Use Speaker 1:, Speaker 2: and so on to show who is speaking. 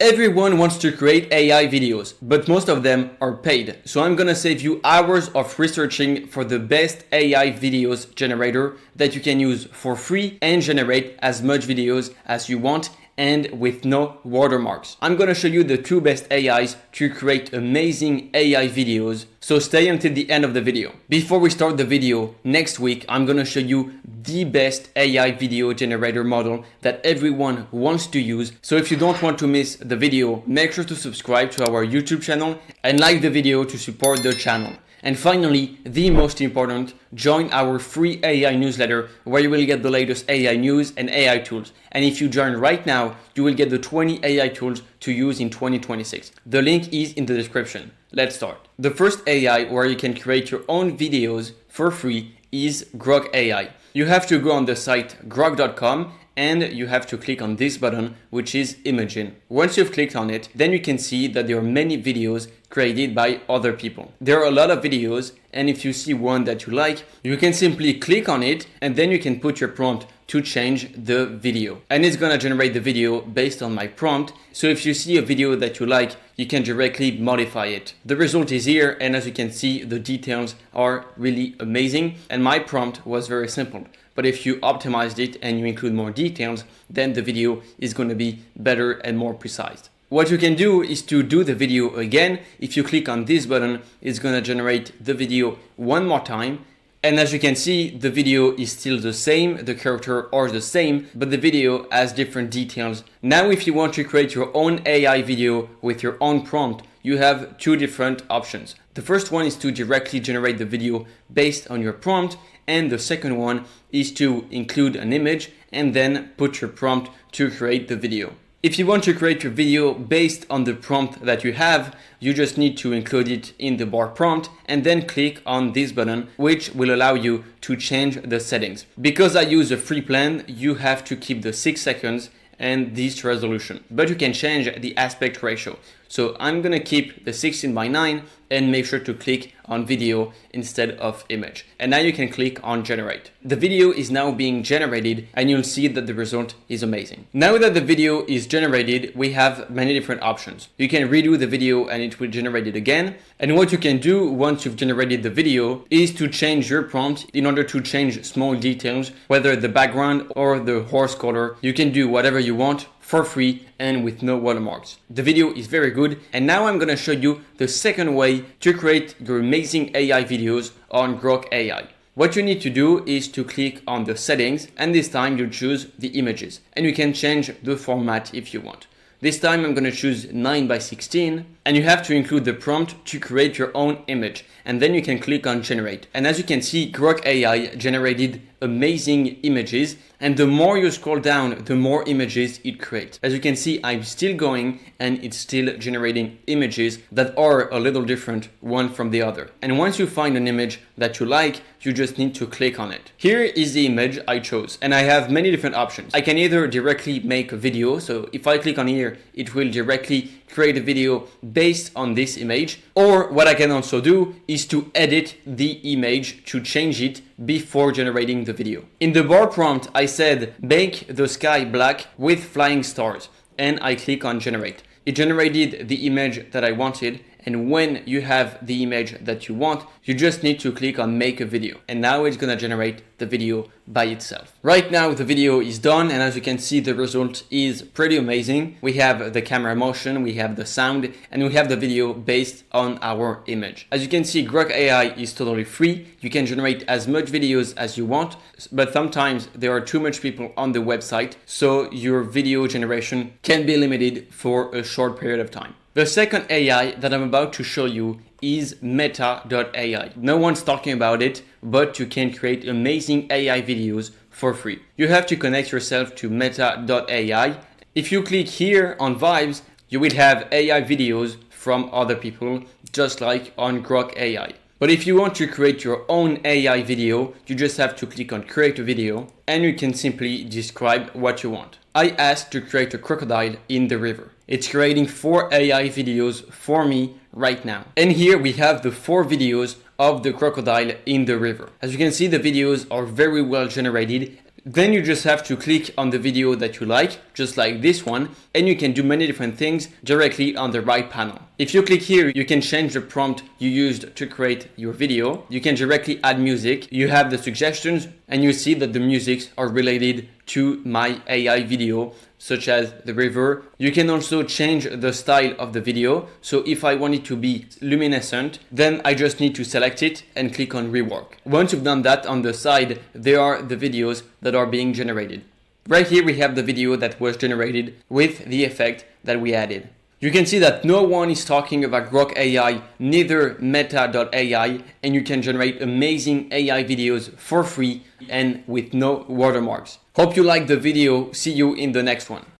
Speaker 1: Everyone wants to create AI videos, but most of them are paid. So I'm gonna save you hours of researching for the best AI videos generator that you can use for free and generate as much videos as you want and with no watermarks. I'm gonna show you the two best AIs to create amazing AI videos, so stay until the end of the video. Before we start the video, next week I'm gonna show you the best AI video generator model that everyone wants to use. So if you don't want to miss the video, make sure to subscribe to our YouTube channel and like the video to support the channel. And finally, the most important, join our free AI newsletter where you will get the latest AI news and AI tools. And if you join right now, you will get the 20 AI tools to use in 2026. The link is in the description. Let's start. The first AI where you can create your own videos for free is Grok AI. You have to go on the site grok.com and you have to click on this button, which is Imagine. Once you've clicked on it, then you can see that there are many videos created by other people. There are a lot of videos, and if you see one that you like, you can simply click on it and then you can put your prompt to change the video. And it's gonna generate the video based on my prompt. So if you see a video that you like, you can directly modify it. The result is here, and as you can see, the details are really amazing. And my prompt was very simple. But if you optimized it and you include more details, then the video is gonna be better and more precise. What you can do is to do the video again. If you click on this button, it's gonna generate the video one more time. And as you can see, the video is still the same, the character are the same, but the video has different details. Now, if you want to create your own AI video with your own prompt, you have two different options. The first one is to directly generate the video based on your prompt, and the second one is to include an image and then put your prompt to create the video. If you want to create your video based on the prompt that you have, you just need to include it in the bar prompt and then click on this button, which will allow you to change the settings. Because I use a free plan, you have to keep the 6 seconds and this resolution, but you can change the aspect ratio. So I'm gonna keep the 16:9 and make sure to click on video instead of image. And now you can click on generate. The video is now being generated and you'll see that the result is amazing. Now that the video is generated, we have many different options. You can redo the video and it will generate it again. And what you can do once you've generated the video is to change your prompt in order to change small details, whether the background or the horse color. You can do whatever you want for free and with no watermarks. The video is very good, and now I'm gonna show you the second way to create your amazing AI videos on Grok AI. What you need to do is to click on the settings, and this time you choose the images, and you can change the format if you want. This time I'm gonna choose 9:16, and you have to include the prompt to create your own image, and then you can click on generate. And as you can see, Grok AI generated amazing images, and the more you scroll down, the more images it creates. As you can see, I'm still going and it's still generating images that are a little different one from the other. And once you find an image that you like, you just need to click on it. Here is the image I chose, and I have many different options. I can either directly make a video, so if I click on here, it will directly create a video based on this image, or what I can also do is to edit the image to change it before generating the video. In the bar prompt, I said make the sky black with flying stars, and I click on generate. It generated the image that I wanted, and when you have the image that you want, you just need to click on make a video, and now it's gonna generate the video by itself. Right now the video is done, and as you can see, the result is pretty amazing. We have the camera motion, we have the sound, and we have the video based on our image. As you can see, Grok AI is totally free. You can generate as much videos as you want, but sometimes there are too much people on the website, so your video generation can be limited for a short period of time. The second AI that I'm about to show you is Meta.ai. No one's talking about it, but you can create amazing AI videos for free. You have to connect yourself to Meta.ai. If you click here on Vibes, you will have AI videos from other people, just like on Grok AI. But if you want to create your own AI video, you just have to click on create a video and you can simply describe what you want. I asked to create a crocodile in the river. It's creating 4 AI videos for me right now. And here we have the 4 videos of the crocodile in the river. As you can see, the videos are very well generated. Then you just have to click on the video that you like, just like this one, and you can do many different things directly on the right panel. If you click here, you can change the prompt you used to create your video. You can directly add music. You have the suggestions, and you see that the musics are related to my AI video, such as the river. You can also change the style of the video. So if I want it to be luminescent, then I just need to select it and click on rework. Once you've done that, on the side, there are the videos that are being generated. Right here, we have the video that was generated with the effect that we added. You can see that no one is talking about Grok AI, neither Meta.ai, and you can generate amazing AI videos for free and with no watermarks. Hope you liked the video. See you in the next one.